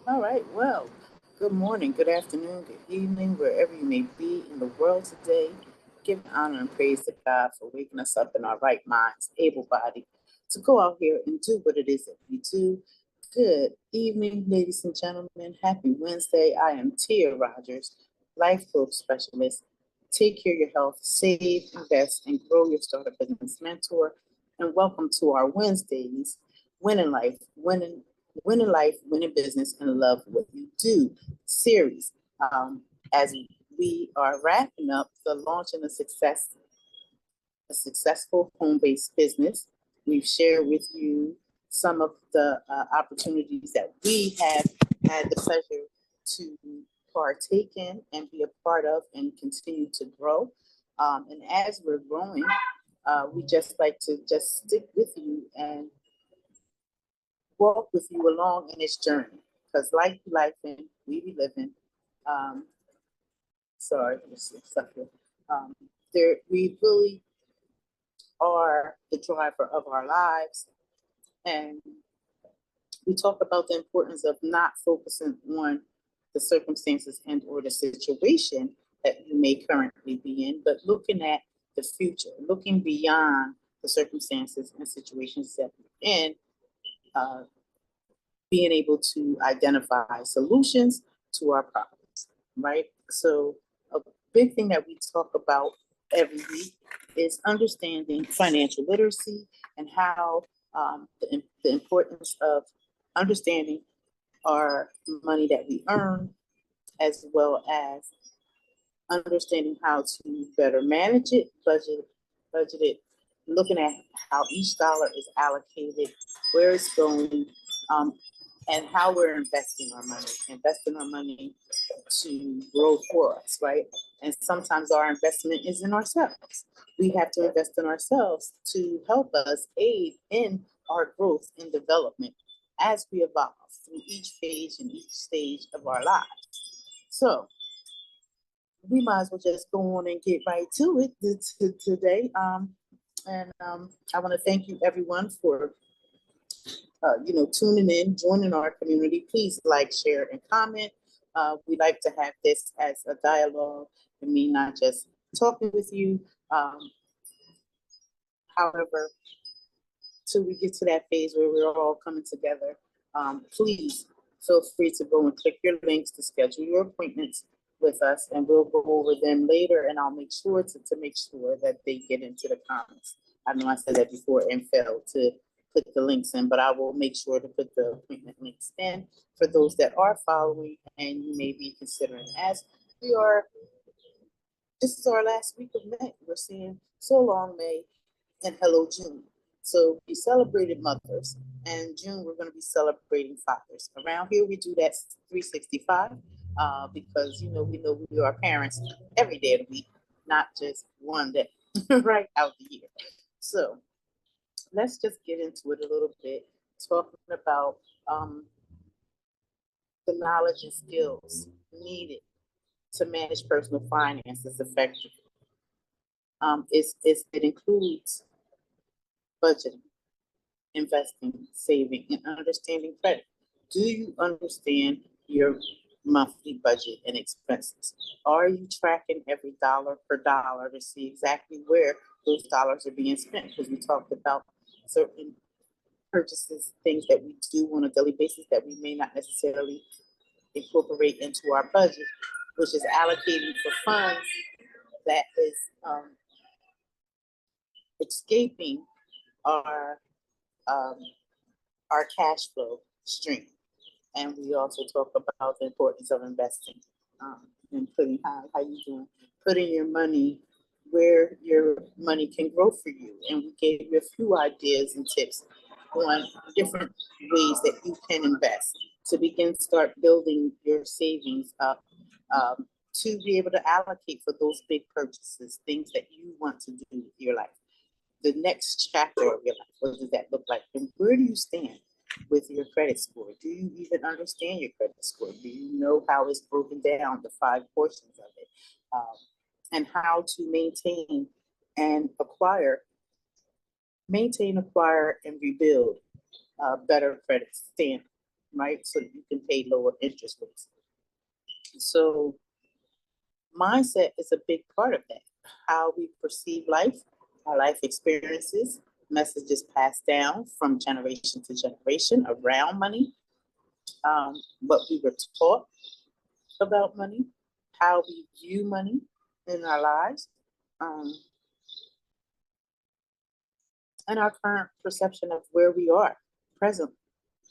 All right. Well, good morning, good afternoon, good evening, wherever you may be in the world today. Give honor and praise to God for waking us up in our right minds, able bodied, to go out here and do what it is that we do. Good evening, ladies and gentlemen. Happy Wednesday. I am Tia Rogers, life coach specialist. Take care of your health, save, invest, and grow your startup business mentor. And welcome to our Wednesdays, winning life, winning life, winning business, and love what you do series. As we are wrapping up the launch and a successful home-based business, we've shared with you some of the opportunities that we have had the pleasure to partake in and be a part of and continue to grow. And as we're growing, we just like to just stick with you and walk with you along in this journey. Because life and we be living. Um, sorry, this is stuff here. Um, there, we really are the driver of our lives, and we talk about the importance of not focusing on the circumstances and or the situation that you may currently be in, but looking at the future, looking beyond the circumstances and situations that we're in, uh, being able to identify solutions to our problems, right? So, a big thing that we talk about every week is understanding financial literacy and how the importance of understanding our money that we earn, as well as understanding how to better manage it, budget it, looking at how each dollar is allocated, where it's going, um, and how we're investing our money to grow for us, right? And sometimes our investment is in ourselves. We have to invest in ourselves to help us aid in our growth and development as we evolve through each phase and each stage of our lives. So we might as well just go on and get right to it today. And I want to thank you everyone for tuning in, joining our community. Please like, share, and comment. We like to have this as a dialogue and me not just talking with you. However, till we get to that phase where we're all coming together, please feel free to go and click your links to schedule your appointments with us, and we'll go over them later. And I'll make sure to make sure that they get into the comments. I know I said that before and failed to put the links in, but I will make sure to put the appointment links in for those that are following and you may be considering. As we are, this is our last week of May. We're seeing so long May and hello June. So we celebrated mothers, and June we're going to be celebrating fathers. Around here we do that 365 because we know we are parents every day of the week, not just one day, right out the year. So let's just get into it a little bit, talking about the knowledge and skills needed to manage personal finances effectively. It includes budgeting, investing, saving, and understanding credit. Do you understand your monthly budget and expenses? Are you tracking every dollar per dollar to see exactly where those dollars are being spent? Because we talked about certain purchases, things that we do on a daily basis that we may not necessarily incorporate into our budget, which is allocating for funds that is escaping our um, our cash flow stream. And we also talk about the importance of investing and putting how you doing, putting your money where your money can grow for you. And we gave you a few ideas and tips on different ways that you can invest to begin start building your savings up to be able to allocate for those big purchases, things that you want to do with your life. The next chapter of your life, what does that look like? And where do you stand with your credit score? Do you even understand your credit score? Do you know how it's broken down, the five portions of it, and how to and acquire, acquire, and rebuild better credit standing? right? So that you can pay lower interest rates. So mindset is a big part of that. How we perceive life, our life experiences, messages passed down from generation to generation around money, what we were taught about money, how we view money in our lives, um, and our current perception of where we are present.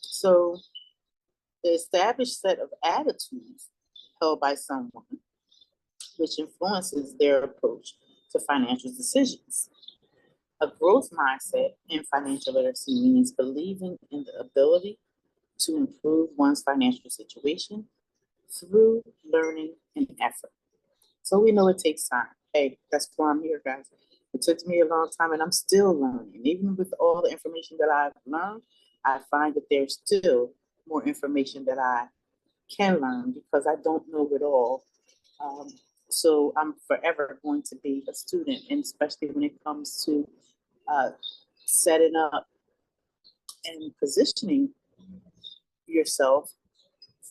So the established set of attitudes held by someone, which influences their approach to financial decisions. A growth mindset in financial literacy means believing in the ability to improve one's financial situation through learning and effort. So we know it takes time. Hey, that's why I'm here, guys. It took me a long time and I'm still learning. Even with all the information that I've learned, I find that there's still more information that I can learn because I don't know it all. Um, so I'm forever going to be a student, and especially when it comes to uh, setting up and positioning yourself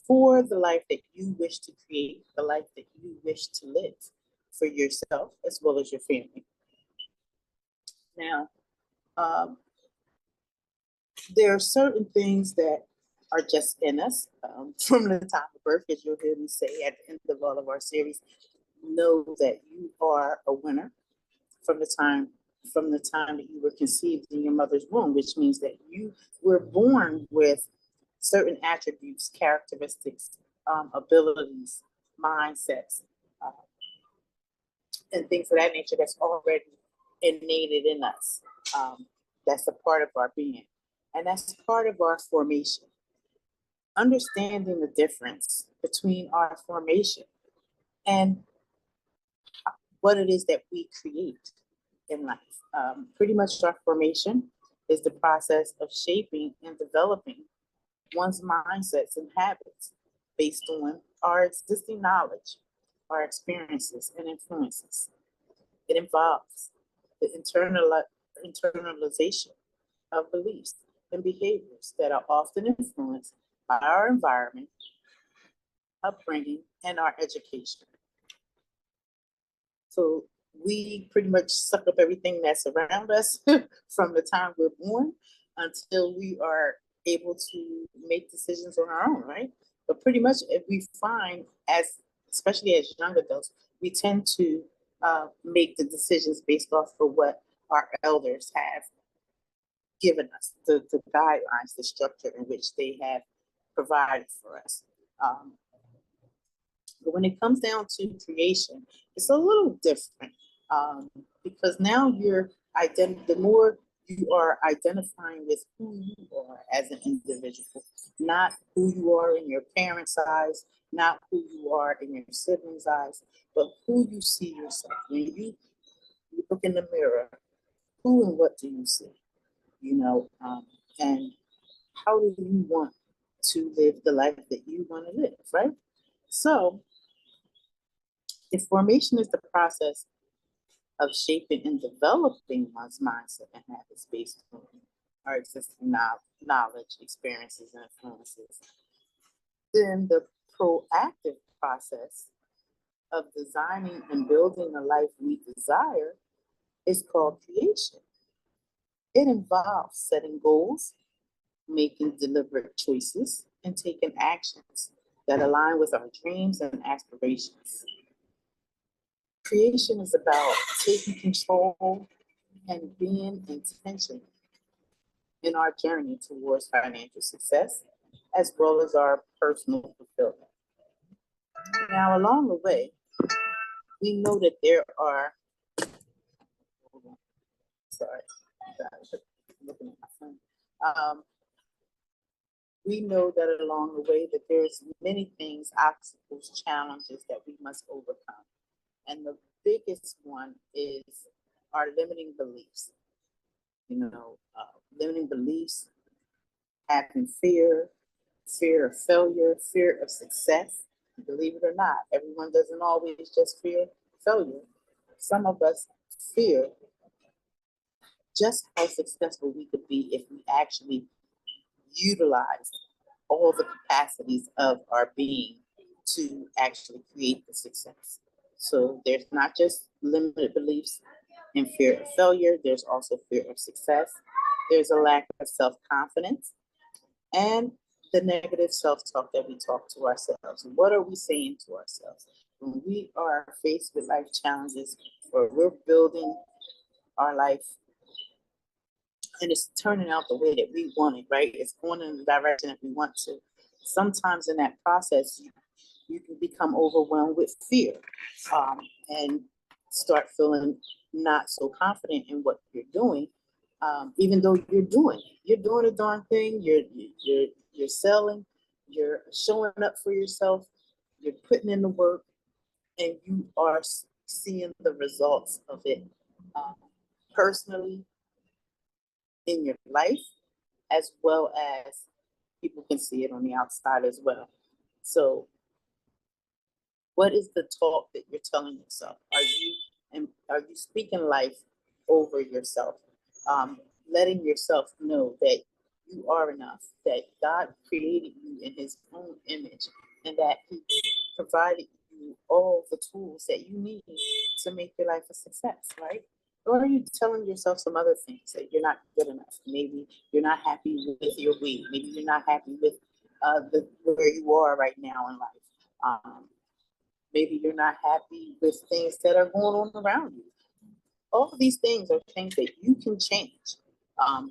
for the life that you wish to create, the life that you wish to live for yourself as well as your family. Now, um, there are certain things that are just in us from the time of birth, as you'll hear me say at the end of all of our series. Know that you are a winner from the time that you were conceived in your mother's womb, which means that you were born with certain attributes, characteristics, abilities, mindsets, uh, and things of that nature that's already innate in us. That's a part of our being, and that's part of our formation. Understanding the difference between our formation and what it is that we create in life. Pretty much our formation is the process of shaping and developing one's mindsets and habits based on our existing knowledge, our experiences, and influences. It involves the internalization of beliefs and behaviors that are often influenced by our environment, upbringing, and our education. So we pretty much suck up everything that's around us from the time we're born until we are able to make decisions on our own, right? But pretty much if we find especially as young adults, we tend to make the decisions based off of what our elders have given us, the guidelines, the structure in which they have provided for us. Um, but when it comes down to creation, it's a little different because now the more you are identifying with who you are as an individual, not who you are in your parents' eyes, not who you are in your siblings' eyes, but who you see yourself. When you look in the mirror, who and what do you see? And how do you want to live the life that you want to live, right? So, if formation is the process of shaping and developing one's mindset and habits based on our existing knowledge, experiences, and influences, then the proactive process of designing and building the life we desire is called creation. It involves setting goals, making deliberate choices, and taking actions that align with our dreams and aspirations. Creation is about taking control and being intentional in our journey towards financial success, as well as our personal fulfillment. Now, along the way, we know that there are, sorry, I'm looking at my phone. We know that along the way that there's many things, obstacles, challenges that we must overcome. And the biggest one is our limiting beliefs. Limiting beliefs, having fear of failure, fear of success. Believe it or not, everyone doesn't always just fear failure. Some of us fear just how successful we could be if we actually utilize all the capacities of our being to actually create the success. So there's not just limited beliefs and fear of failure, there's also fear of success. There's a lack of self confidence and the negative self talk that we talk to ourselves. What are we saying to ourselves? When we are faced with life challenges or we're building our life and it's turning out the way that we want it, right? It's going in the direction that we want to. Sometimes in that process, you can become overwhelmed with fear and start feeling not so confident in what you're doing, even though you're doing a darn thing. You're selling, you're showing up for yourself, you're putting in the work, and you are seeing the results of it personally in your life, as well as people can see it on the outside as well. So what is the talk that you're telling yourself? Are you speaking life over yourself? Letting yourself know that you are enough, that God created you in his own image, and that he provided you all the tools that you need to make your life a success, right? Or are you telling yourself some other things that you're not good enough? Maybe you're not happy with your weight. Maybe you're not happy with where you are right now in life. Maybe you're not happy with things that are going on around you. All of these things are things that you can change.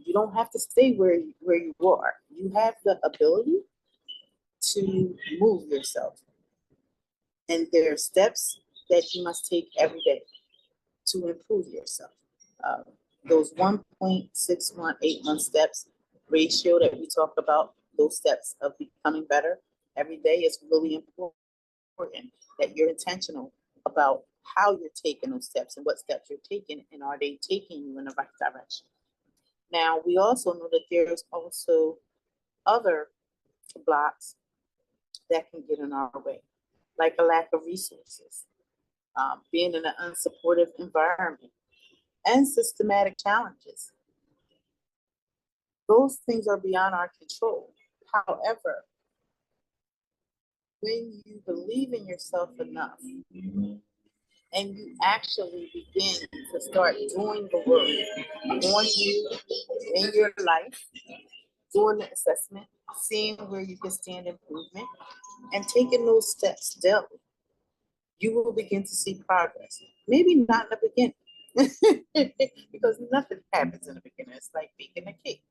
You don't have to stay where you are. You have the ability to move yourself. And there are steps that you must take every day to improve yourself. Uh, those 1.6181 steps ratio that we talk about, those steps of becoming better every day is really important that you're intentional about how you're taking those steps and what steps you're taking, and are they taking you in the right direction. Now, we also know that there's also other blocks that can get in our way, like a lack of resources, being in an unsupportive environment, and systematic challenges. Those things are beyond our control. However, when you believe in yourself enough and you actually begin to start doing the work on you in your life, doing the assessment, seeing where you can stand improvement, and taking those steps daily, you will begin to see progress. Maybe not in the beginning, because nothing happens in the beginning. It's like baking a cake.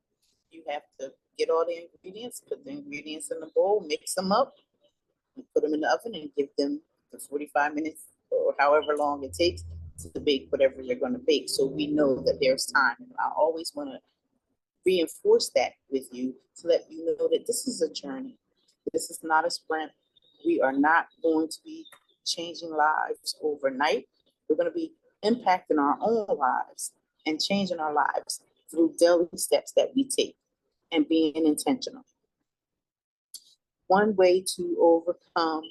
You have to get all the ingredients, put the ingredients in the bowl, mix them up, and put them in the oven and give them the 45 minutes or however long it takes to bake whatever you're going to bake. So we know that there's time. And I always want to reinforce that with you to let you know that this is a journey. This is not a sprint. We are not going to be changing lives overnight. We're going to be impacting our own lives and changing our lives through daily steps that we take and being intentional. One way to overcome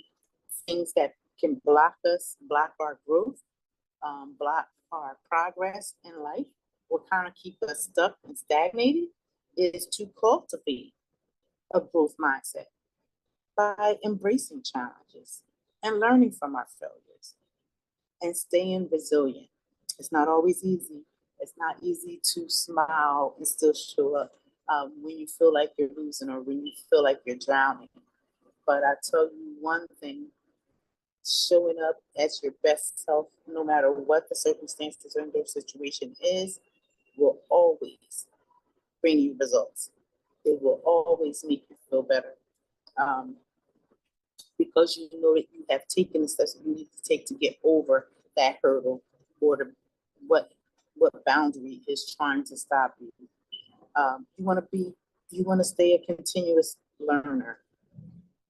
things that can block us, block our growth, block our progress in life, or kind of keep us stuck and stagnated, is to cultivate a growth mindset by embracing challenges and learning from our failures and staying resilient. It's not always easy. It's not easy to smile and still show up when you feel like you're losing or when you feel like you're drowning. But I tell you one thing, showing up as your best self, no matter what the circumstances or your situation is, will always bring you results. It will always make you feel better. Because you know that you have taken the steps you need to take to get over that hurdle or what boundary is trying to stop you. You want to stay a continuous learner.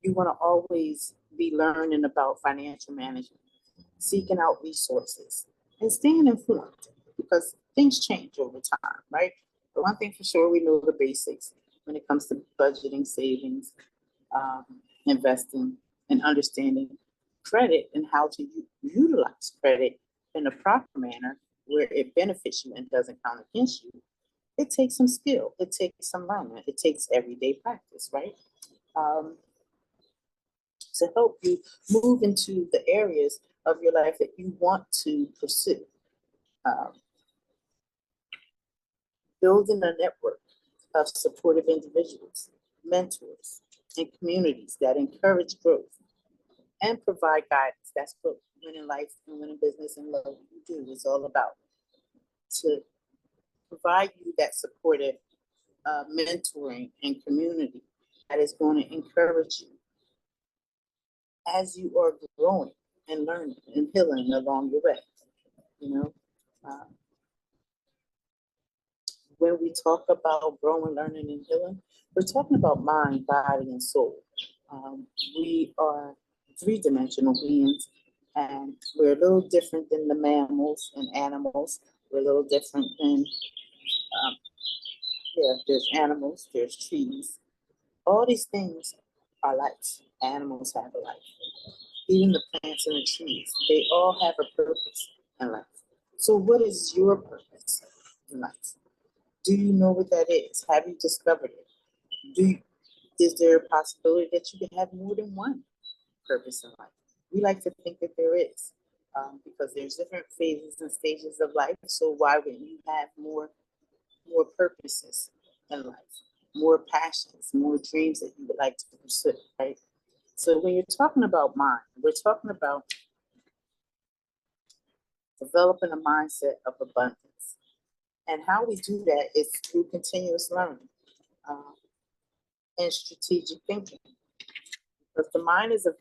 You want to always be learning about financial management, seeking out resources, and staying informed because things change over time, right? But one thing for sure, we know the basics when it comes to budgeting, savings, investing, and understanding credit and how to utilize credit in a proper manner where it benefits you and doesn't count against you. It takes some skill. It takes some learning. It takes everyday practice, right? um, to help you move into the areas of your life that you want to pursue. Um, Building a network of supportive individuals, mentors, and communities that encourage growth and provide guidance. That's what winning life and winning business and love you do is all about. To provide you that supportive mentoring and community that is going to encourage you as you are growing and learning and healing along your way. You know, uh, when we talk about growing, learning, and healing, we're talking about mind, body, and soul. We are three-dimensional beings, and we're a little different than the mammals and animals. We're a little different than, yeah, there's animals, there's trees. All these things are life. Animals have a life. Even the plants and the trees, they all have a purpose in life. So, what is your purpose in life? Do you know what that is? Have you discovered it? Is there a possibility that you can have more than one purpose in life? We like to think that there is, because there's different phases and stages of life. So why wouldn't you have more purposes in life, more passions, more dreams that you would like to pursue, right? So when you're talking about mind, we're talking about developing a mindset of abundance. And how we do that is through continuous learning uh, and strategic thinking. Because the mind is a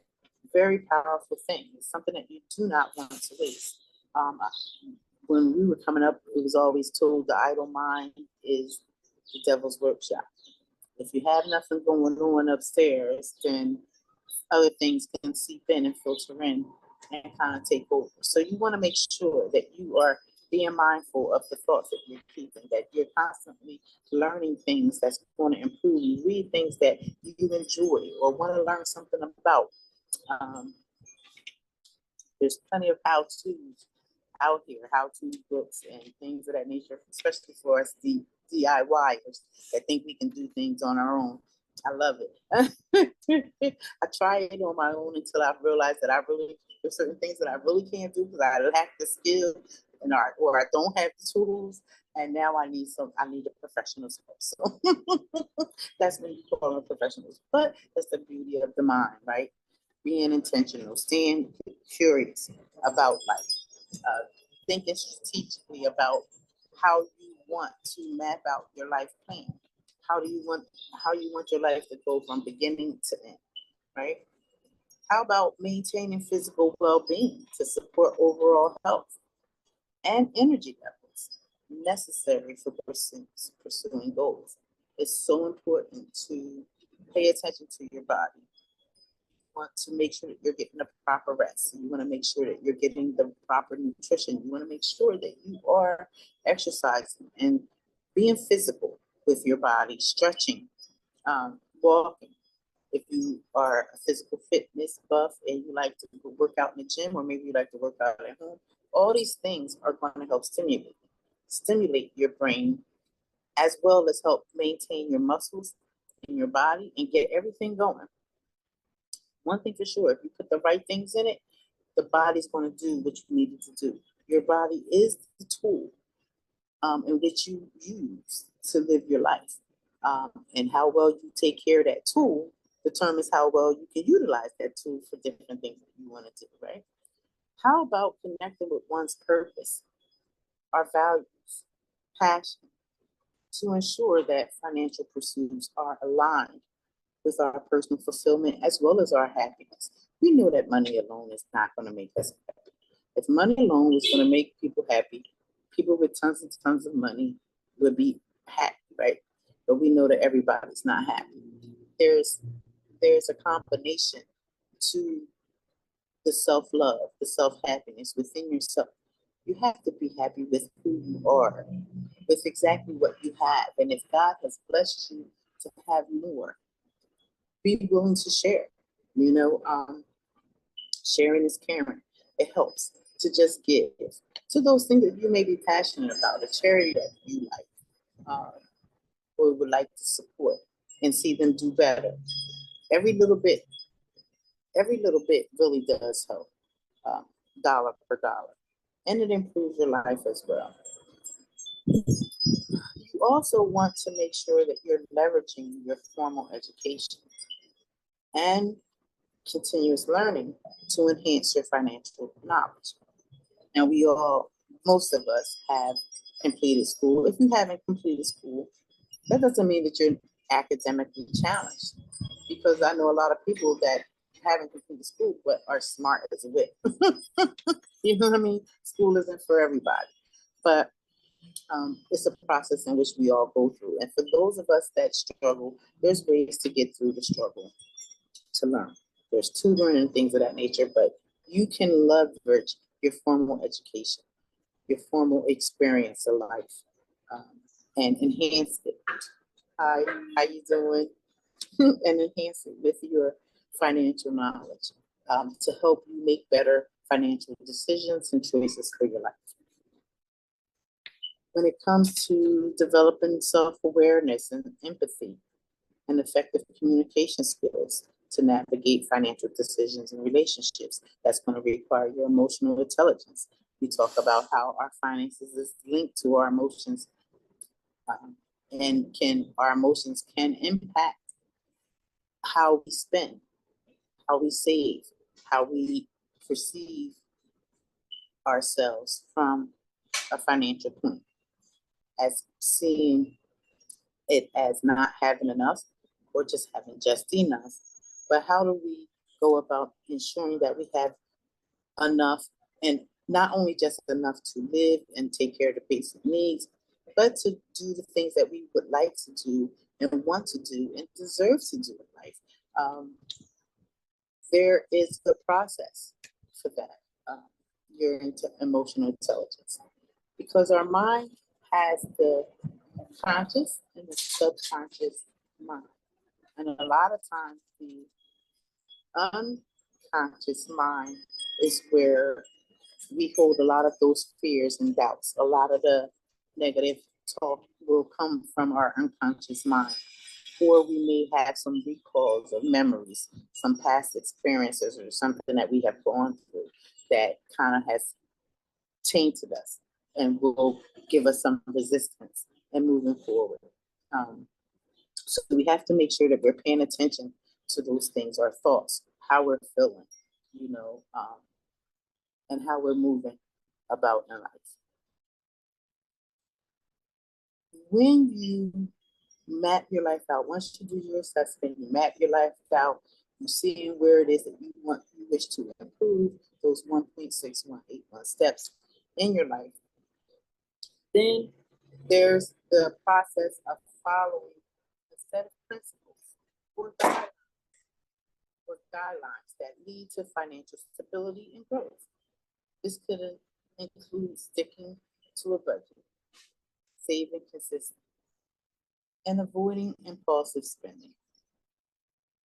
very powerful thing. It's something that you do not want to waste. When we were coming up, it was always told the idle mind is the devil's workshop. If you have nothing going on upstairs, then other things can seep in and filter in and kind of take over. So you want to make sure that you are being mindful of the thoughts that you're keeping, that you're constantly learning things that's going to improve you, read things that you enjoy or want to learn something about. Um, there's plenty of how-tos out here, how-to books and things of that nature, especially for us DIYers that think we can do things on our own. I love it. I try it on my own until I realize that there's certain things that I really can't do because I lack the skill or I don't have the tools. And now I need a professional support. So that's when you call them professionals. But that's the beauty of the mind, right? Being intentional, staying curious about life, thinking strategically about how you want to map out your life plan. How you want your life to go from beginning to end, right? How about maintaining physical well-being to support overall health and energy levels necessary for pursuing goals? It's so important to pay attention to your body. You want to make sure that you're getting the proper rest. You want to make sure that you're getting the proper nutrition. You want to make sure that you are exercising and being physical with your body, stretching, walking. If you are a physical fitness buff and you like to work out in the gym, or maybe you like to work out at home, all these things are going to help stimulate your brain, as well as help maintain your muscles in your body and get everything going. One thing for sure, if you put the right things in it, the body's going to do what you need it to do. Your body is the tool in which you use to live your life. And how well you take care of that tool determines how well you can utilize that tool for different things that you want to do, right? How about connecting with one's purpose, our values, passion, to ensure that financial pursuits are aligned with our personal fulfillment as well as our happiness? We know that money alone is not going to make us happy. If money alone was going to make people happy, people with tons and tons of money would be happy, right? But we know that everybody's not happy. There's a combination to the self-love, the self-happiness within yourself. You have to be happy with who you are, with exactly what you have. And if God has blessed you to have more, be willing to share. You know, sharing is caring. It helps to just give to those things that you may be passionate about, a charity that you like, or would like to support and see them do better. Every little bit really does help, um, dollar per dollar, and it improves your life as well. You also want to make sure that you're leveraging your formal education and continuous learning to enhance your financial knowledge. And most of us have completed school. If you haven't completed school, that doesn't mean that you're academically challenged, because I know a lot of people that haven't completed school but are smart as a whip. You know what I mean? School isn't for everybody, but it's a process in which we all go through. And for those of us that struggle, there's ways to get through the struggle to learn. There's tutoring and things of that nature, but you can leverage your formal education, your formal experience of life, and enhance it. Hi, how you doing? And enhance it with your financial knowledge, to help you make better financial decisions and choices for your life. When it comes to developing self-awareness and empathy and effective communication skills to navigate financial decisions and relationships, that's going to require your emotional intelligence. We talk about how our finances is linked to our emotions, and our emotions can impact how we spend, how we save, how we perceive ourselves from a financial point, as seeing it as not having enough or just having just enough. But how do we go about ensuring that we have enough, and not only just enough to live and take care of the basic needs, but to do the things that we would like to do and want to do and deserve to do in life? There is a process for that. Your emotional intelligence, because our mind has the conscious and the subconscious mind, and a lot of times the unconscious mind is where we hold a lot of those fears and doubts. A lot of the negative talk will come from our unconscious mind, or we may have some recalls of memories, some past experiences, or something that we have gone through that kind of has tainted us and will give us some resistance and moving forward. So we have to make sure that we're paying attention to those things, our thoughts, how we're feeling, and how we're moving about in life. When you map your life out, once you do your assessment, you map your life out, you see where it is that you wish to improve those 1.6181 steps in your life. Then there's the process of following a set of principles or guidelines that lead to financial stability and growth. This could include sticking to a budget, saving consistently, and avoiding impulsive spending.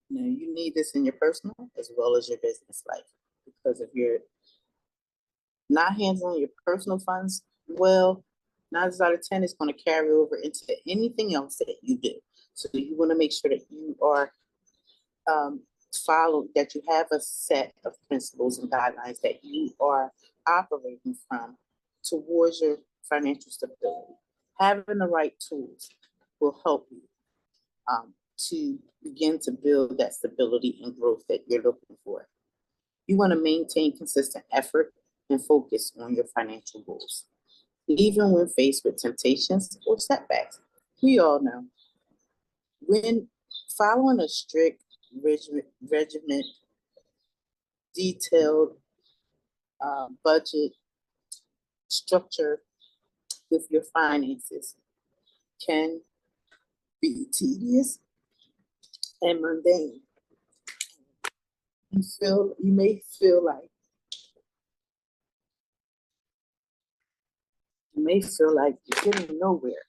Now, you need this in your personal as well as your business life, because if you're not handling your personal funds well, 9 out of 10 is going to carry over into anything else that you do. So you want to make sure that you are that you have a set of principles and guidelines that you are operating from towards your financial stability. Having the right tools will help you to begin to build that stability and growth that you're looking for. You want to maintain consistent effort and focus on your financial goals, even when faced with temptations or setbacks. We all know when following a strict regiment, detailed budget structure with your finances can be tedious and mundane. You may feel like you're getting nowhere,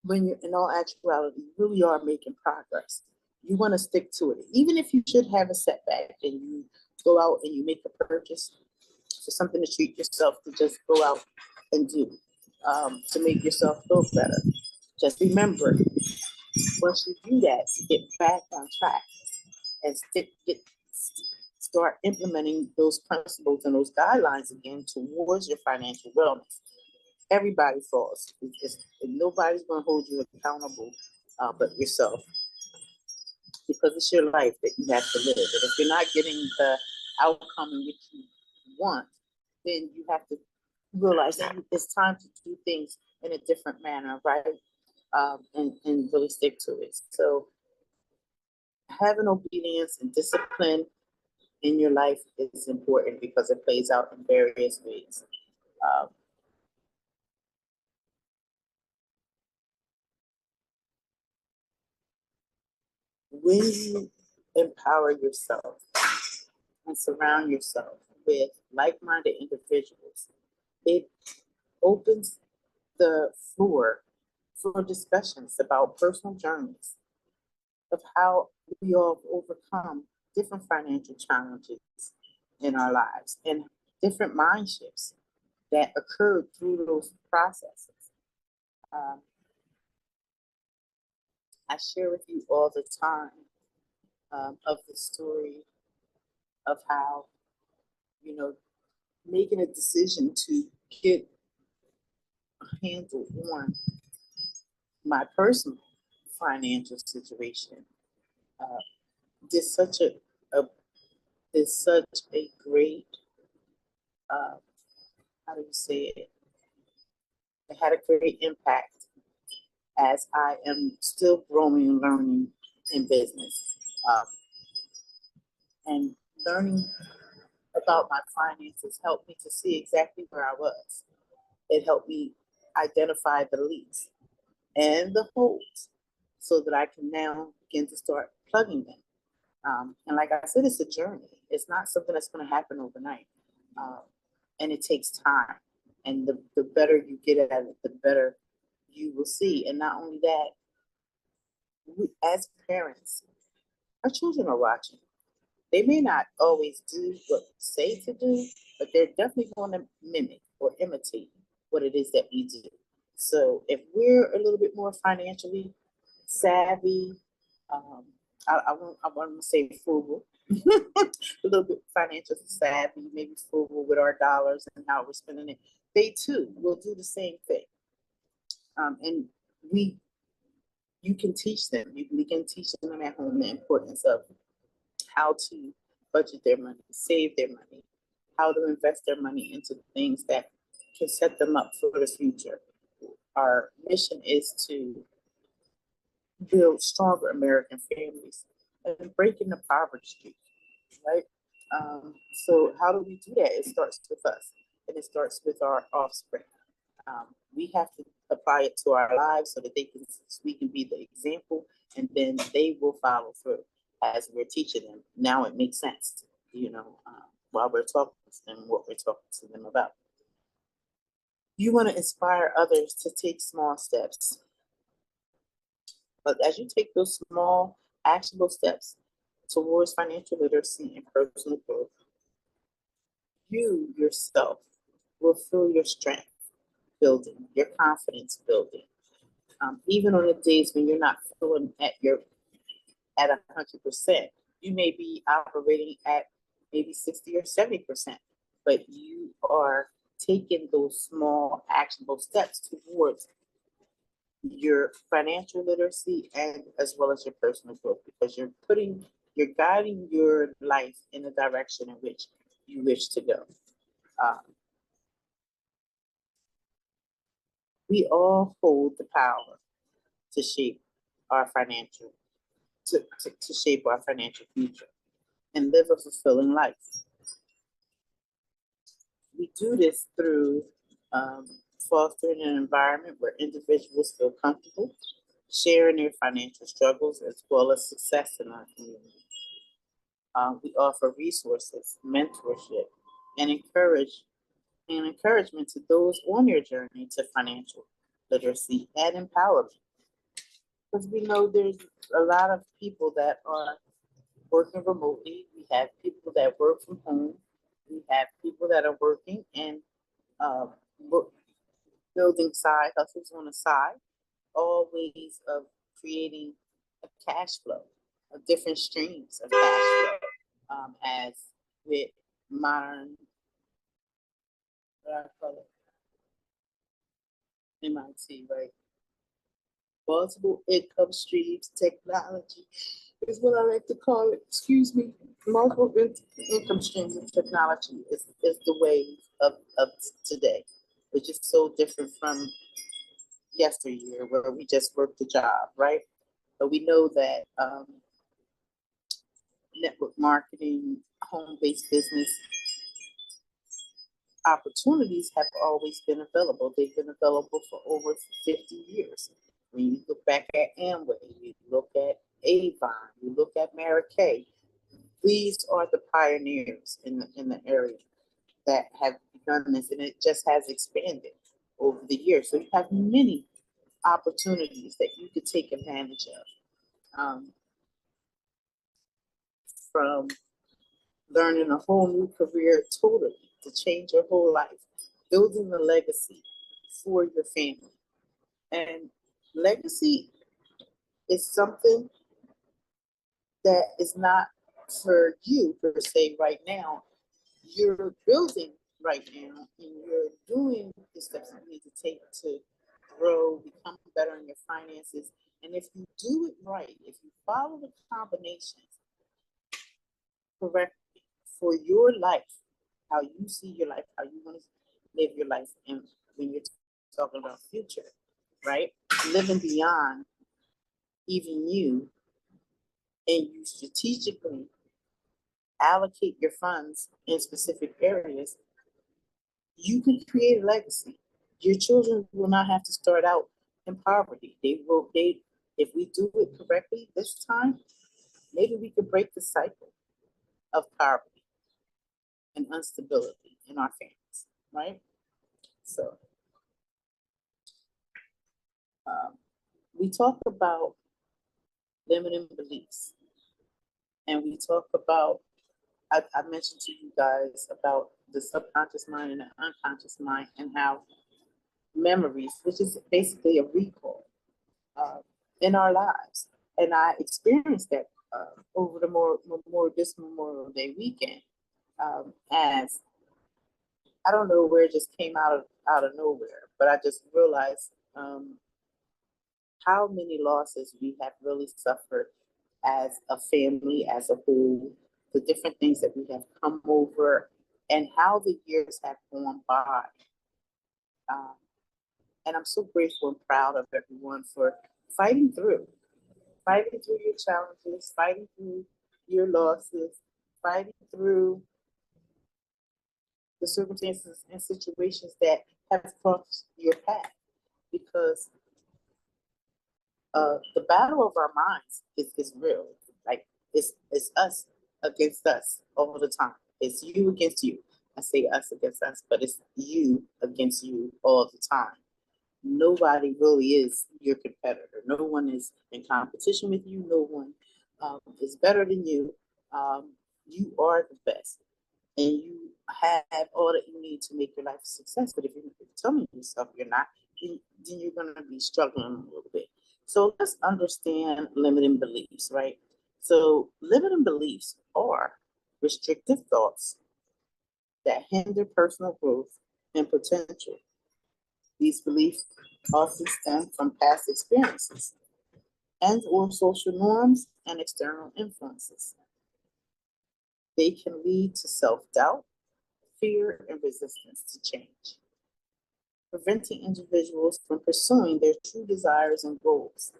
when you're, in all actuality, you really are making progress. You want to stick to it. Even if you should have a setback and you go out and you make a purchase for something to treat yourself, to just go out and do, to make yourself feel better. Just remember, Once you do that, to get back on track and start implementing those principles and those guidelines again towards your financial wellness. Everybody falls. Nobody's going to hold you accountable but yourself, because it's your life that you have to live. And if you're not getting the outcome in which you want, then you have to realize that it's time to do things in a different manner, right? And really stick to it. So having obedience and discipline in your life is important because it plays out in various ways. Um, when you empower yourself and surround yourself with like-minded individuals, it opens the floor for discussions about personal journeys of how we all overcome different financial challenges in our lives and different mind shifts that occurred through those processes. Um, I share with you all the time of the story of how, you know, making a decision to get a handle on my personal financial situation uh, did such a did such a great uh, how do you say it? It had a great impact as I am still growing and learning in business, and learning about my finances helped me to see exactly where I was. It helped me identify the leaks and the holes so that I can now begin to start plugging them. And like I said, it's a journey. It's not something that's going to happen overnight. Um, and it takes time. And the better you get at it, the better you will see. And not only that, we, as parents, our children are watching. They may not always do what we say to do, but they're definitely going to mimic or imitate what it is that we do. So if we're a little bit more financially savvy, um, I want to say frugal, a little bit financially savvy, maybe frugal with our dollars and how we're spending it, they too will do the same thing. And we, you can teach them, we can teach them at home the importance of how to budget their money, save their money, how to invest their money into things that can set them up for the future. Our mission is to build stronger American families and breaking the poverty streak, right? So how do we do that? It starts with us, and it starts with our offspring. We have to apply it to our lives so that we can be the example, and then they will follow through as we're teaching them. Now it makes sense, while we're talking to them, what we're talking to them about. You want to inspire others to take small steps. But as you take those small, actionable steps towards financial literacy and personal growth, you yourself will feel your strength building, your confidence building. Even on the days when you're not feeling at 100%, you may be operating at maybe 60 or 70%, but you are taking those small actionable steps towards your financial literacy and as well as your personal growth, because you're guiding your life in the direction in which you wish to go. Um, we all hold the power to shape our financial to shape our financial future and live a fulfilling life. We do this through fostering an environment where individuals feel comfortable sharing their financial struggles as well as success in our community. We offer resources, mentorship, and encouragement to those on their journey to financial literacy and empowerment. Because we know there's a lot of people that are working remotely. We have people that work from home. We have people that are working and uh, building side hustles on the side, all ways of creating of cash flow, of different streams of cash flow, as with modern, what I call it, MIT, right? Multiple income streams, technology is what I like to call it. Excuse me. Multiple income streams of technology is the wave of today, which is so different from yesteryear where we just worked the job, right? But we know that network marketing, home-based business opportunities have always been available. They've been available for over 50 years. When you look back at Amway, you look at Avon, you look at Mary Kay, these are the pioneers in the area that have done this, and it just has expanded over the years. So you have many opportunities that you could take advantage of, from learning a whole new career totally to change your whole life, building a legacy for your family. And legacy is something that is not for you per se right now. You're building right now and you're doing the steps you need to take to grow, become better in your finances. And if you do it right, if you follow the combinations correctly for your life, how you see your life, how you want to live your life, and when you're talking about future, right? Living beyond even you, and you strategically allocate your funds in specific areas, you can create a legacy. Your children will not have to start out in poverty. If we do it correctly this time, maybe we could break the cycle of poverty and instability in our families, right? So we talk about limiting beliefs, and we talk about, I mentioned to you guys about the subconscious mind and the unconscious mind, and how memories, which is basically a recall uh, in our lives. And I experienced that over the this Memorial Day weekend, as I don't know where it just came out of nowhere, but I just realized how many losses we have really suffered as a family, as a whole, the different things that we have come over, and how the years have gone by. Um, and I'm so grateful and proud of everyone for fighting through, fighting through your challenges, fighting through your losses, fighting through the circumstances and situations that have crossed your path. Because the battle of our minds is real. Like it's us against us all the time. It's you against you. I say us against us, but it's you against you all the time. Nobody really is your competitor. No one is in competition with you. No one is better than you. You are the best, and you have all that you need to make your life a success. But if you're telling yourself you're not, then you're going to be struggling a little bit. So let's understand limiting beliefs, right? So limiting beliefs are restrictive thoughts that hinder personal growth and potential. These beliefs often stem from past experiences and or social norms and external influences. They can lead to self-doubt, fear, and resistance to change, preventing individuals from pursuing their true desires and goals.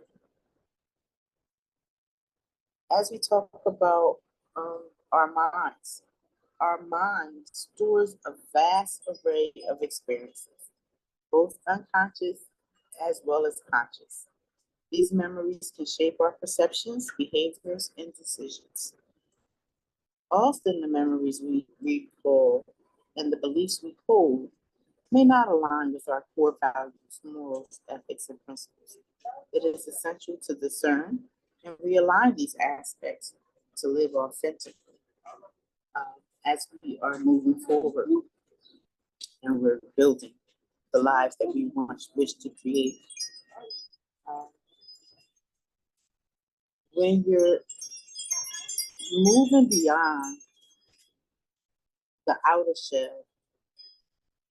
As we talk about our minds, our mind stores a vast array of experiences, both unconscious as well as conscious. These memories can shape our perceptions, behaviors, and decisions. Often the memories we recall and the beliefs we hold may not align with our core values, morals, ethics, and principles. It is essential to discern and realign these aspects to live authentically as we are moving forward and we're building the lives that we wish to create. Uh, When you're moving beyond the outer shell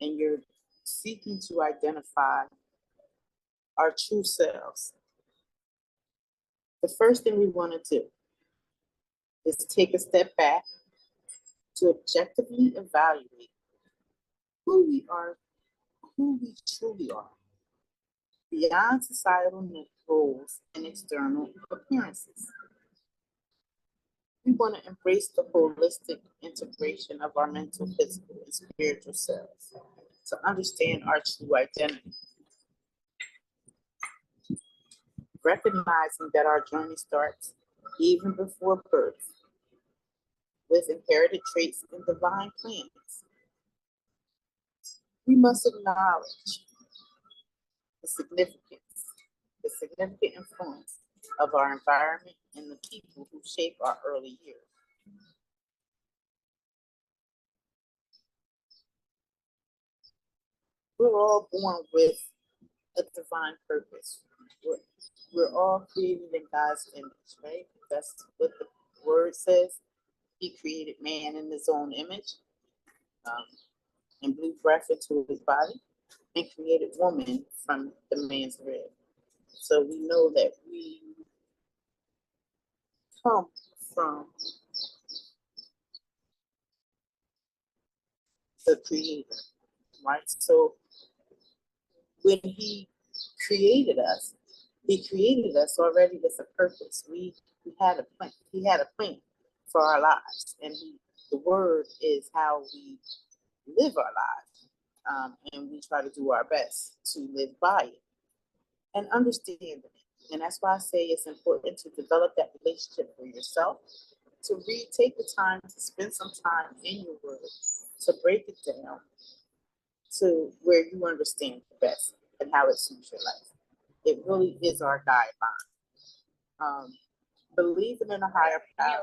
and you're seeking to identify our true selves, the first thing we want to do is take a step back to objectively evaluate who we are, who we truly are, beyond societal roles and external appearances. We want to embrace the holistic integration of our mental, physical, and spiritual selves to understand our true identity, recognizing that our journey starts even before birth with inherited traits and divine plans. We must acknowledge the significance, the significant influence of our environment and the people who shape our early years. We're all born with a divine purpose. We're, we're all created in God's image, right? That's what the word says. He created man in his own image, um, and blew breath into his body and created woman from the man's rib. So we know that we come from the creator, right? So when he created us, he created us already with a purpose. We had a plan. He had a plan for our lives, and the word is how we live our lives, and we try to do our best to live by it and understand it. And that's why I say it's important to develop that relationship for yourself, to read, take the time to spend some time in your word, to break it down to where you understand the best and how it suits your life. It really is our guideline. Believing in a higher power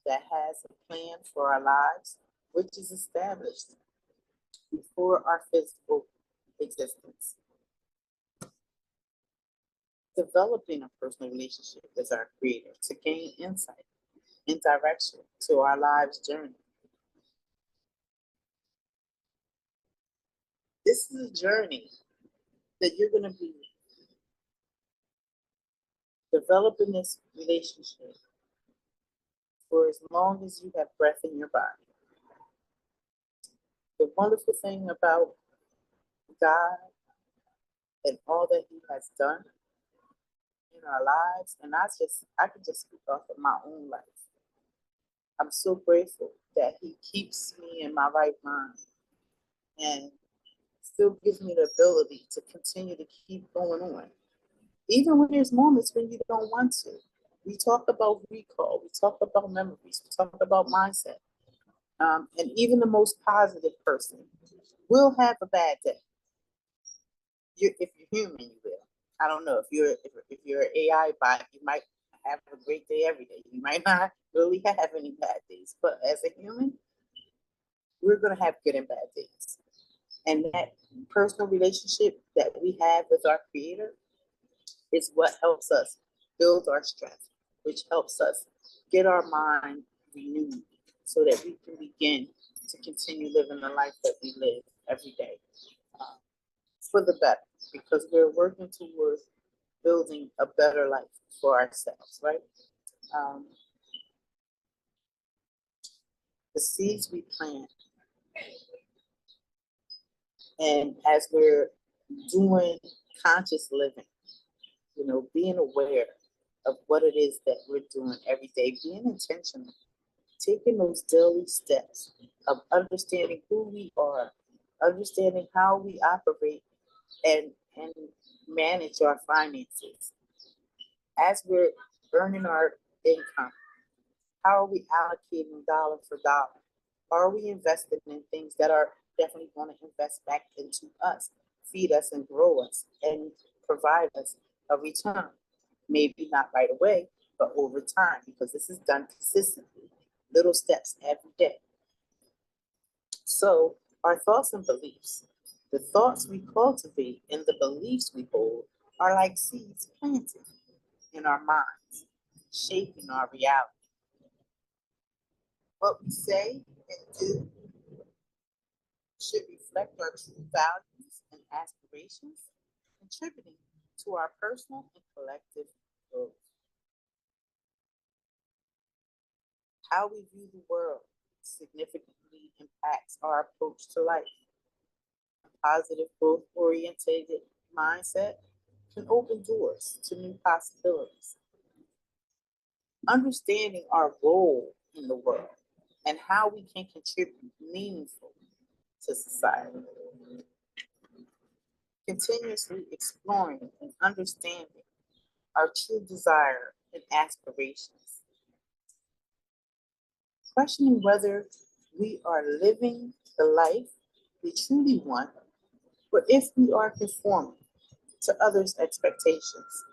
that has a plan for our lives, which is established before our physical existence. Developing a personal relationship with our Creator to gain insight and direction to our lives' journey. This is a journey that you're going to be developing this relationship for as long as you have breath in your body. The wonderful thing about God and all that He has done in our lives, and I can just speak off of my own life. I'm so grateful that He keeps me in my right mind and still gives me the ability to continue to keep going on. Even when there's moments when you don't want to. We talk about recall, we talk about memories, we talk about mindset. And even the most positive person will have a bad day. If you're human, you will. I don't know if you're an AI bot, you might have a great day every day. You might not really have any bad days, but as a human, we're gonna have good and bad days. And that personal relationship that we have with our Creator is what helps us build our strength, which helps us get our mind renewed so that we can begin to continue living the life that we live every day for the better, because we're working towards building a better life for ourselves, right? The seeds we plant, and as we're doing conscious living, being aware of what it is that we're doing every day, being intentional, taking those daily steps of understanding who we are, understanding how we operate and manage our finances. As we're earning our income, how are we allocating dollar for dollar? Are we investing in things that are definitely going to invest back into us, feed us and grow us and provide us a return? Maybe not right away, but over time, because this is done consistently, little steps every day. So our thoughts and beliefs, the thoughts we cultivate and the beliefs we hold are like seeds planted in our minds. shaping our reality. What we say and do should reflect our true values and aspirations, contributing to our personal and collective growth. How we view the world significantly impacts our approach to life. A positive, growth oriented mindset can open doors to new possibilities. Understanding our role in the world and how we can contribute meaningfully to society. Continuously exploring and understanding our true desire and aspirations. Questioning whether we are living the life we truly want or if we are conforming to others' expectations.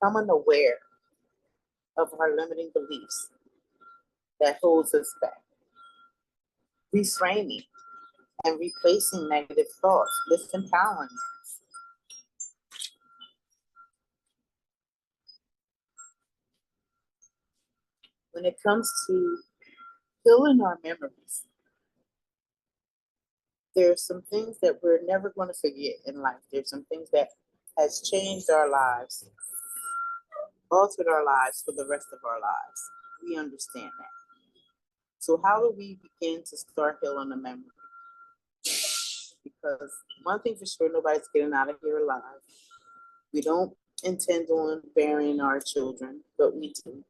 Becoming aware of our limiting beliefs that holds us back. Reframing and replacing negative thoughts with empowering ones. When it comes to healing our memories, there are some things that we're never going to forget in life. There's some things that has changed our lives, altered our lives for the rest of our lives. We understand that. So how do we begin to start healing the memory? Because one thing for sure, nobody's getting out of here alive. We don't intend on burying our children, but we do.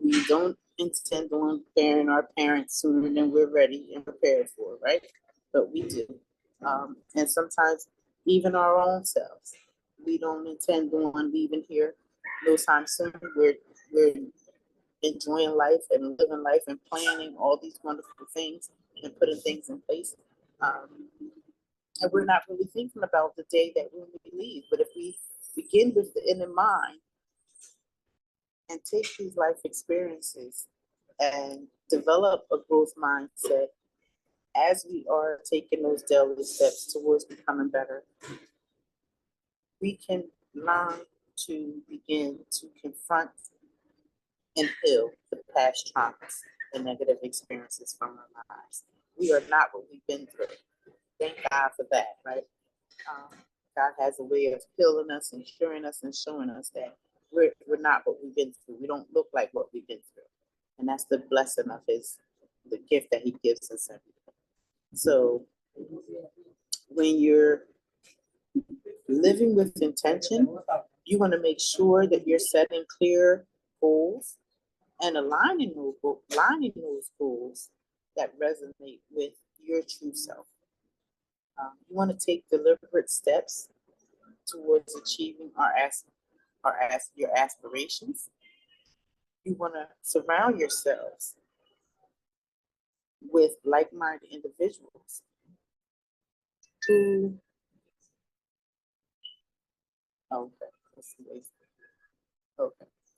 We don't intend on burying our parents sooner than we're ready and prepared for, right? But we do. And sometimes even our own selves. We don't intend on leaving here no time soon. We're enjoying life and living life and planning all these wonderful things and putting things in place. And we're not really thinking about the day that when we leave. But if we begin with the end in mind and take these life experiences and develop a growth mindset as we are taking those daily steps towards becoming better, we can learn to begin to confront and heal the past traumas and negative experiences from our lives. We are not what we've been through. Thank God for that, right? God has a way of healing us and curing us and showing us that we're not what we've been through. We don't look like what we've been through. And that's the blessing of the gift that he gives us every day. So when you're living with intention, you want to make sure that you're setting clear goals and aligning those goals that resonate with your true self. You want to take deliberate steps towards achieving your aspirations. You want to surround yourselves with like-minded individuals who, okay, all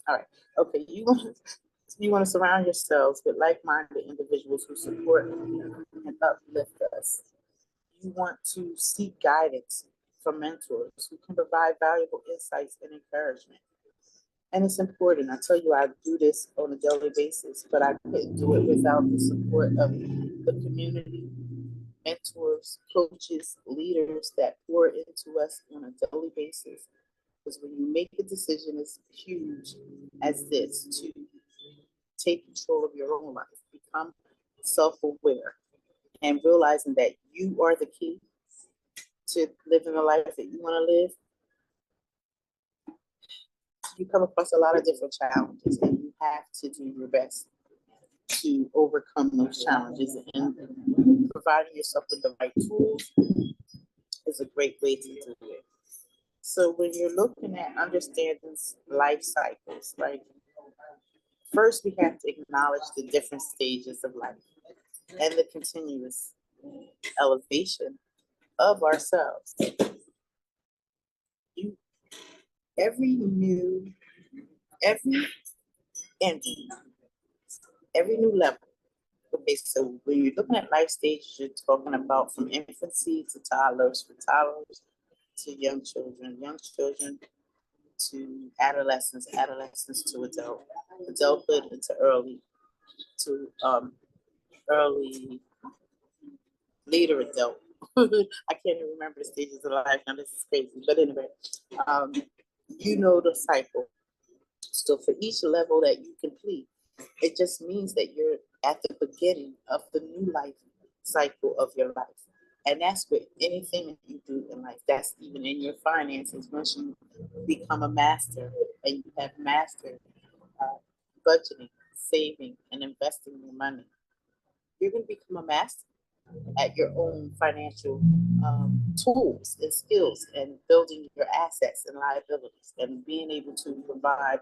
right, okay, you want to surround yourselves with like-minded individuals who support and uplift us. You want to seek guidance from mentors who can provide valuable insights and encouragement. And it's important. I tell you, I do this on a daily basis, but I couldn't do it without the support of the community, mentors, coaches, leaders that pour into us on a daily basis. Because when you make a decision as huge as this to take control of your own life, become self-aware, and realizing that you are the key to living the life that you want to live, you come across a lot of different challenges, and you have to do your best to overcome those challenges. And providing yourself with the right tools is a great way to do it. So when you're looking at understanding life cycles, right, first we have to acknowledge the different stages of life and the continuous elevation of ourselves. Every ending, every new level. Okay, so when you're looking at life stages, you're talking about from infancy to toddlers, from toddlers to young children to adolescents, adolescents to adulthood into early later adult. I can't even remember the stages of life now. This is crazy, but anyway, um, you know the cycle. So for each level that you complete, it just means that you're at the beginning of the new life cycle of your life. And that's with anything that you do in life. That's even in your finances. Once you become a master and you have mastered uh, budgeting, saving, and investing your money, you're going to become a master at your own financial tools and skills and building your assets and liabilities and being able to provide,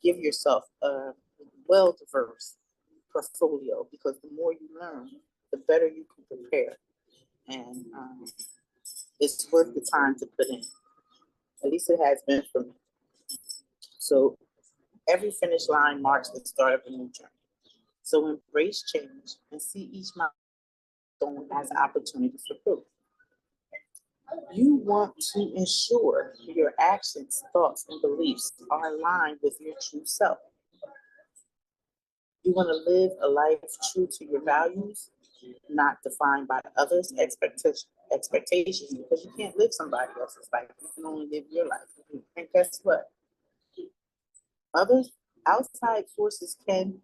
give yourself a well diverse portfolio, because the more you learn, the better you can prepare. And it's worth the time to put in. At least it has been for me. So every finish line marks the start of a new journey. So embrace change and see each milestone as opportunities for growth. You want to ensure your actions, thoughts, and beliefs are aligned with your true self. You want to live a life true to your values, not defined by others' expectations, because you can't live somebody else's life. You can only live your life. And guess what? Others, outside forces can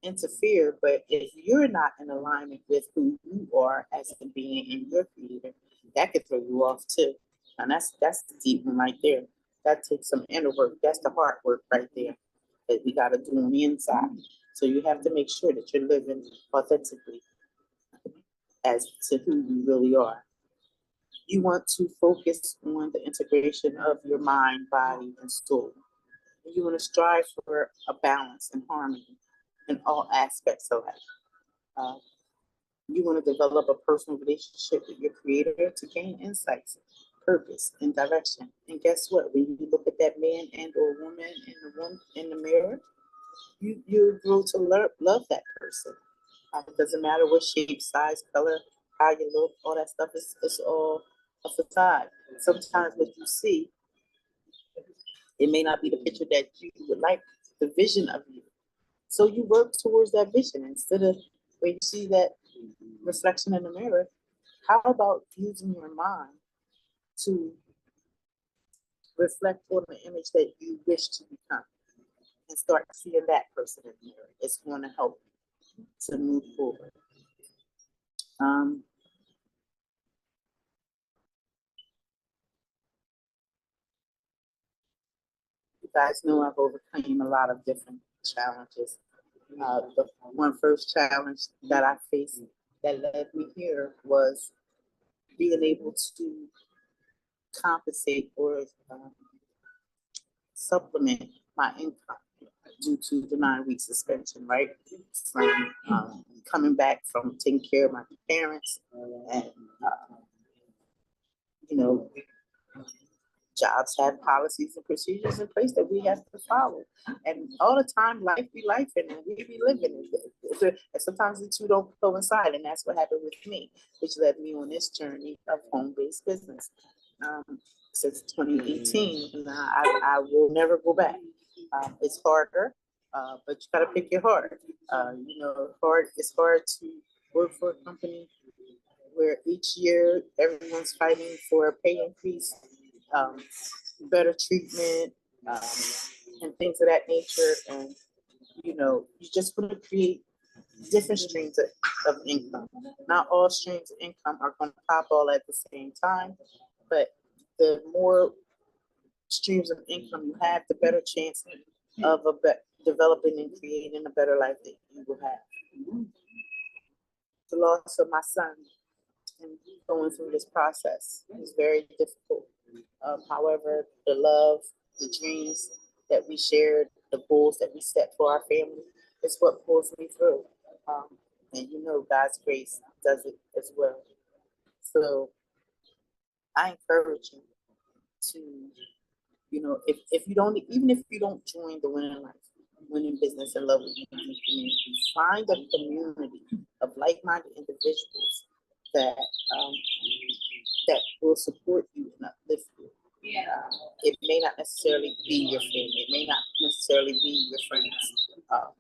interfere, but if you're not in alignment with who you are as a being and your creator, that could throw you off too. And that's the deep one right there. That takes some inner work. That's the hard work right there that we got to do on the inside. So you have to make sure that you're living authentically as to who you really are. You want to focus on the integration of your mind, body, and soul. You want to strive for a balance and harmony in all aspects of life. Uh, you want to develop a personal relationship with your creator to gain insights, purpose, and direction. And guess what? When you look at that man and or woman in the mirror, you grow to love that person. It doesn't matter what shape, size, color, how you look, all that stuff is it's all a facade. Sometimes what you see, it may not be the picture that you would like, the vision of you. So you work towards that vision instead of when you see that reflection in the mirror. How about using your mind to reflect on the image that you wish to become and start seeing that person in the mirror? It's going to help you to move forward. You guys know I've overcome a lot of different challenges. The one first challenge that I faced that led me here was being able to compensate or supplement my income due to the 9-week suspension, right? From coming back from taking care of my parents and, you know, jobs have policies and procedures in place that we have to follow. And all the time, life be life and we be living it. And sometimes the two don't coincide. And that's what happened with me, which led me on this journey of home-based business. Since 2018, and I will never go back. It's harder, but you gotta pick your heart. It's hard to work for a company where each year everyone's fighting for a pay increase, um, better treatment, and things of that nature. And you just want to create different streams of income. Not all streams of income are going to pop all at the same time, but the more streams of income you have, the better chance of developing and creating a better life that you will have. The loss of my son and going through this process is very difficult. However, the love, the dreams that we shared, the goals that we set for our family is what pulls me through. And God's grace does it as well. So I encourage you to, if you don't, even if you don't join the winning business and love with you community, find a community of like-minded individuals that will support you and uplift you. It may not necessarily be your family. It may not necessarily be your friends.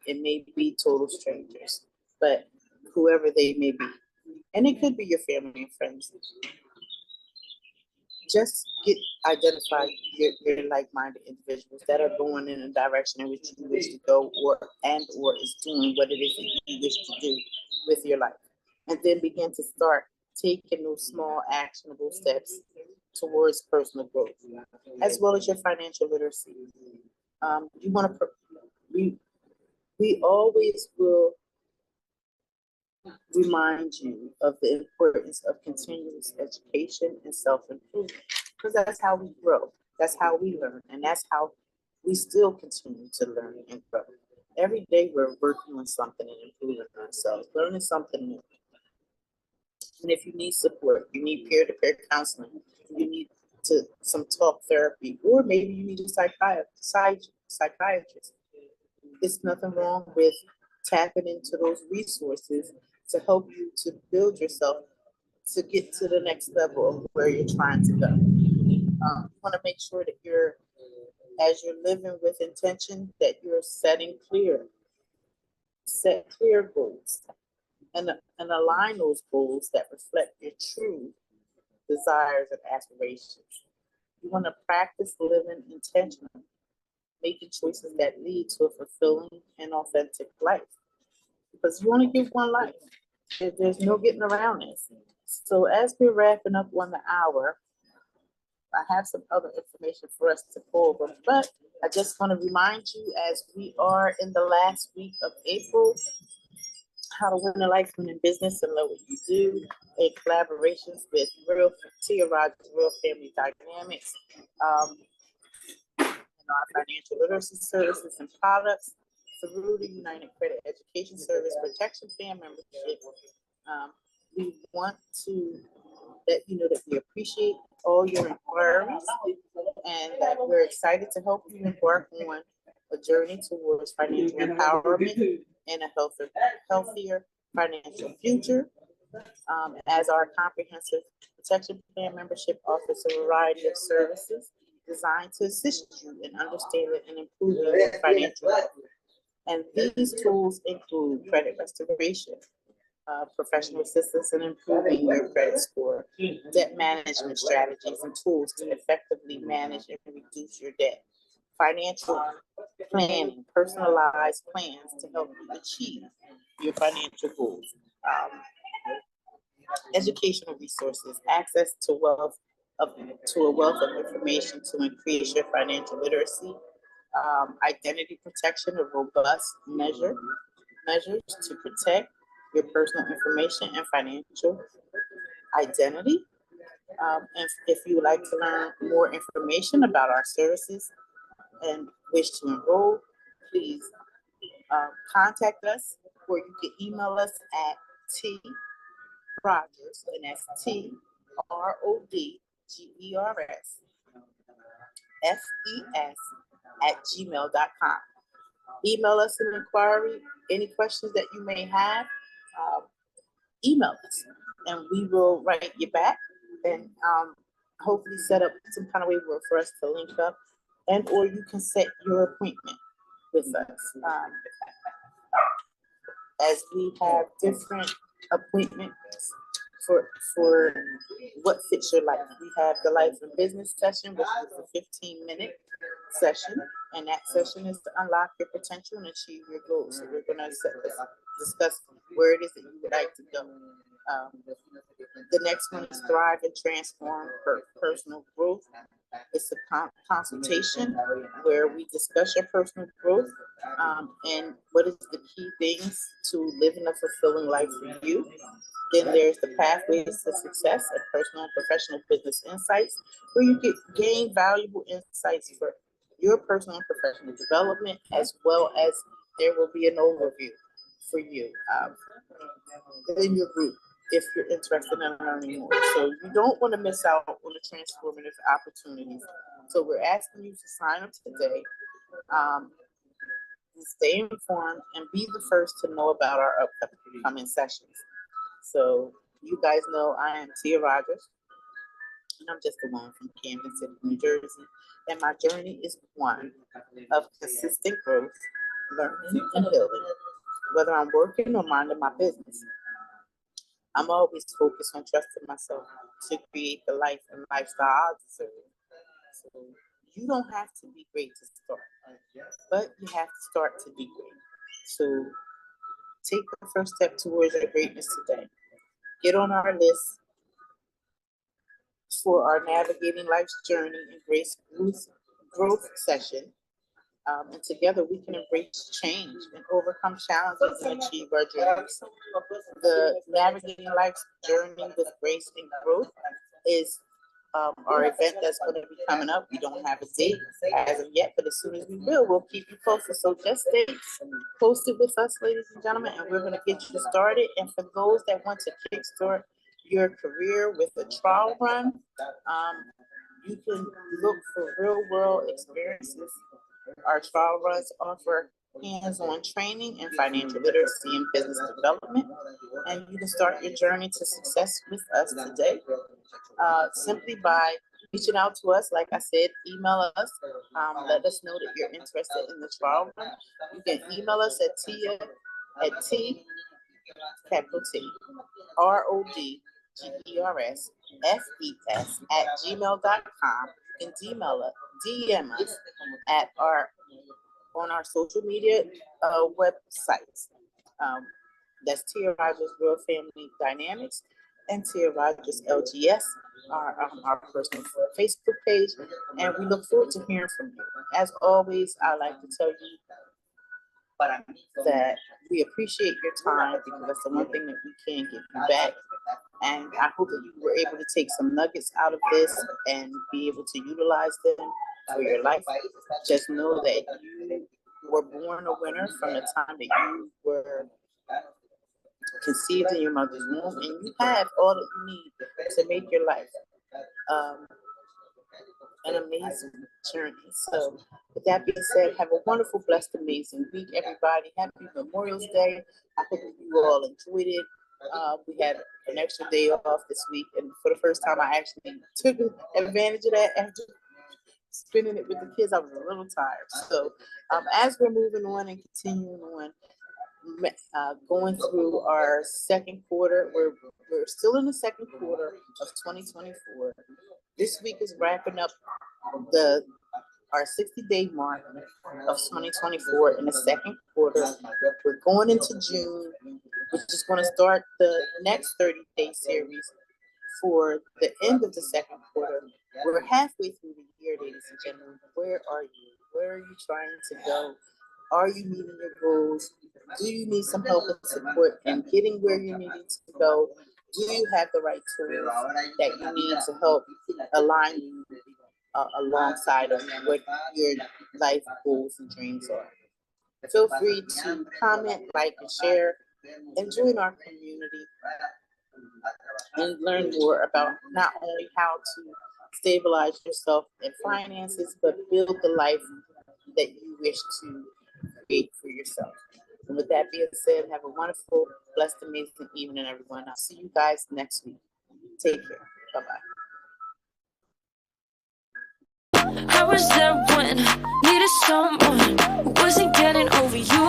It may be total strangers, but whoever they may be. And it could be your family and friends. Just identify your like-minded individuals that are going in a direction in which you wish to go, or is doing what it is that you wish to do with your life. And then begin to start taking those small actionable steps towards personal growth, as well as your financial literacy. You want to, we always will remind you of the importance of continuous education and self-improvement, because that's how we grow, that's how we learn, and that's how we still continue to learn and grow. Every day we're working on something and improving ourselves, learning something new. And if you need support, you need peer-to-peer counseling, you need some talk therapy, or maybe you need a psychiatrist. It's nothing wrong with tapping into those resources to help you to build yourself to get to the next level of where you're trying to go. You want to make sure that as you're living with intention, that you're set clear goals, and align those goals that reflect your true desires and aspirations. You want to practice living intentionally, making choices that lead to a fulfilling and authentic life. Because you only get one life. There's no getting around this. So as we're wrapping up on the hour, I have some other information for us to go over, but I just want to remind you, as we are in the last week of April, how to win a life winning business and know what you do, in collaborations with Tia Rogers, Real Family Dynamics, our financial literacy services and products through the United Credit Education Service Protection Plan membership. We want to let you know that we appreciate all your inquiries and that we're excited to help you embark on a journey towards financial empowerment and a healthier financial future. As our comprehensive protection plan membership offers a variety of services designed to assist you in understanding and improving your financial health. And these tools include credit restoration, professional assistance in improving your credit score, debt management strategies and tools to effectively manage and reduce your debt, financial planning, personalized plans to help you achieve your financial goals, educational resources, access to a wealth of information to increase your financial literacy, identity protection, a robust measures to protect your personal information and financial identity. And if you would like to learn more information about our services and wish to enroll, please contact us, or you can email us at Rogers, and that's TRODGERS FES@gmail.com. Email us an inquiry, any questions that you may have, email us, and we will write you back and hopefully set up some kind of way for us to link up, and or you can set your appointment with us. As we have different appointments for what fits your life. We have the life and business session, which is a 15-minute session, and that session is to unlock your potential and achieve your goals. So we're going to discuss where it is that you would like to go. The next one is Thrive and Transform Personal Growth. It's a consultation where we discuss your personal growth and what is the key things to living a fulfilling life for you. Then there's the Pathways to Success and Personal and Professional Business Insights, where you gain valuable insights for your personal and professional development, as well as there will be an overview for you in your group if you're interested in learning more. So you don't want to miss out on the transformative opportunities. So we're asking you to sign up today, stay informed, and be the first to know about our upcoming sessions. So you guys know I am Tia Rogers. and I'm just the one from Camden City, New Jersey. And my journey is one of consistent growth, learning, and healing. Whether I'm working or minding my business, I'm always focused on trusting myself to create the life and lifestyle I deserve. So you don't have to be great to start, but you have to start to be great. So take the first step towards your greatness today. Get on our list for our Navigating Life's Journey and Grace growth session. And together we can embrace change and overcome challenges and achieve our dreams. The Navigating Life's Journey with Grace and Growth is our event that's going to be coming up. We don't have a date as of yet, but as soon as we will, we'll keep you posted. So just stay posted with us, ladies and gentlemen, and we're going to get you started. And for those that want to kickstart your career with a trial run, you can look for real world experiences. Our trial runs offer hands-on training in financial literacy and business development, and you can start your journey to success with us today simply by reaching out to us. Like I said, email us. Let us know that you're interested in the trial run. You can email us at Tia at T, capital T, RODGERS FES@gmail.com. You can DM us at on our social media websites. That's Tia Rogers Real Family Dynamics and Tia Rogers LGS, our personal Facebook page, and we look forward to hearing from you. As always, I like to tell you that we appreciate your time because that's the one thing that we can give you back. And I hope that you were able to take some nuggets out of this and be able to utilize them for your life. Just know that you were born a winner from the time that you were conceived in your mother's womb, and you have all that you need to make your life an amazing journey. So with that being said, have a wonderful, blessed, amazing week, everybody. Happy Memorial's Day. I hope that you all enjoyed it. We had an extra day off this week, and for the first time I actually took advantage of that after spending it with the kids. I was a little tired. So as we're moving on and continuing on, going through our second quarter, we're still in the second quarter of 2024. This week is wrapping up our 60-day mark of 2024 in the second quarter. We're going into June, which is going to start the next 30-day series for the end of the second quarter. We're halfway through the year, ladies and gentlemen. Where are you? Where are you trying to go? Are you meeting your goals? Do you need some help and support in getting where you're needing to go? Do you have the right tools that you need to help align you alongside of what your life goals and dreams are? Feel free to comment, like, and share, and join our community and learn more about not only how to stabilize yourself in finances, but build the life that you wish to create for yourself. And with that being said, have a wonderful, blessed, amazing evening, everyone. I'll see you guys next week. Take care. Bye-bye. I was there when needed someone who wasn't getting over you.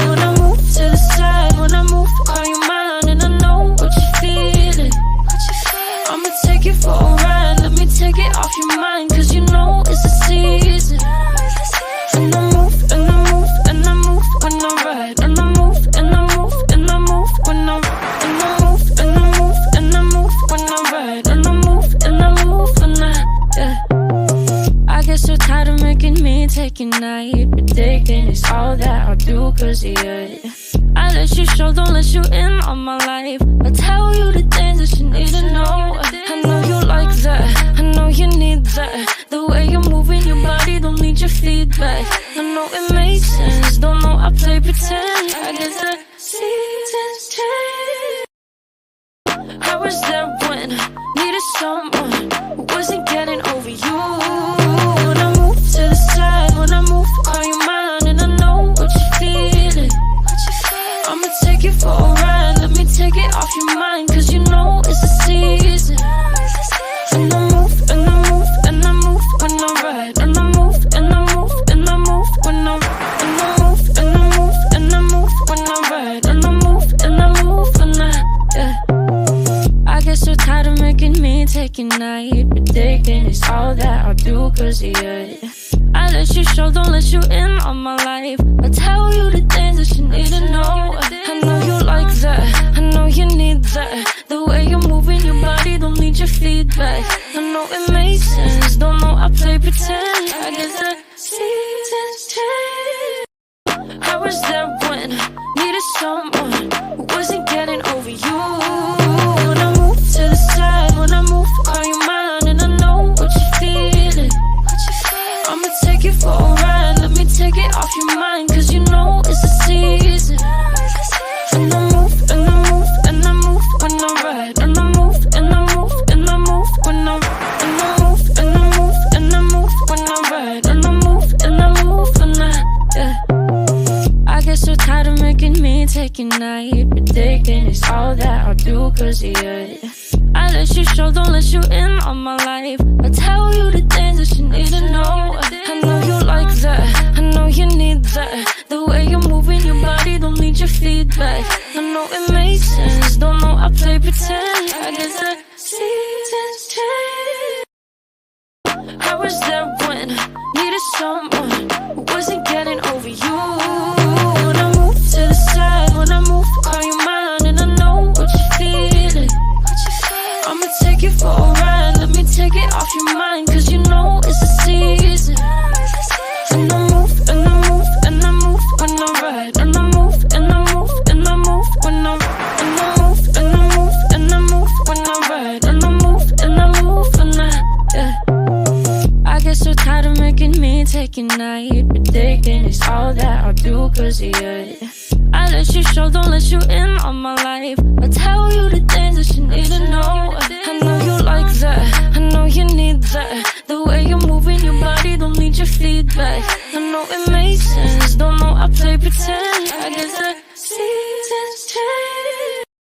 When I move to the side, when I move, call you mine, and I know what you're feeling. I'ma take you for a ride, let me take it off your mind, cause you know it's a season. And I move, and I move, and I move when I ride, and I move, and I move, and I move when I ride, and I move, and I move, and I move when I ride, and I move, and I move when I guess you're tired of making me take a night, predicting it's all that I'll do cause of you. I let you show, don't let you in on my life. I tell you the things that you need to know. I know you like that, I know you need that. The way you're moving your body, don't need your feedback. I know it makes sense, don't know I play pretend. I guess the seasons change. I was there when needed someone who wasn't getting over you. When I move to the side, when I move, call you mine, and I know what you're feeling. I'ma take you for a ride, let me take it off your mind, cause you know it's a season. thinking it's all that I do cause of you. I let you show, don't let you in on my life. I tell you the things that you need to know. I know you like that, I know you need that. The way you're moving your body, don't need your feedback. I know it makes sense, don't know I play pretend. I guess the seasons change. I was there when needed someone who wasn't getting over you. When I move to the side, when I move, call you mine, and I know what you're feeling. I'ma take you for a ride, let me take it off your mind, cause you know it's the season. And I move, and I move, and I move when I ride. And I move, and I move, and I move when I ride. And I move, and I move, and I move when I ride. And I move, and I move when I get so tired of making me take a night, but thinking it's all that I'll do cause of you. I let you show, don't let you in on my life. I tell you the things that you need to know. I know you like that, I know you need that. The way you're moving your body, don't need your feedback. I know it makes sense, don't know I play pretend. I guess the seasons change. I was there when needed someone who wasn't getting over you. When I move to the side, when I move, call you mine, and I know what you're feeling. I'ma take you for a ride, let me take it off your mind, cause you know it's the season. And I move, and I move, and I move when I ride. And I move, and I move, and I move when I ride. And I move, and I move, and I move when I ride. And I move, and I move when I get so tired of making me take a night, but thinking it's all that I'll do cause of you. I let you show, don't let you in on my life. I tell you the things that you need to know. I know you like that, I know you need that. The way you're moving your body, don't need your feedback. I know it makes sense, don't know I play pretend. I guess the seasons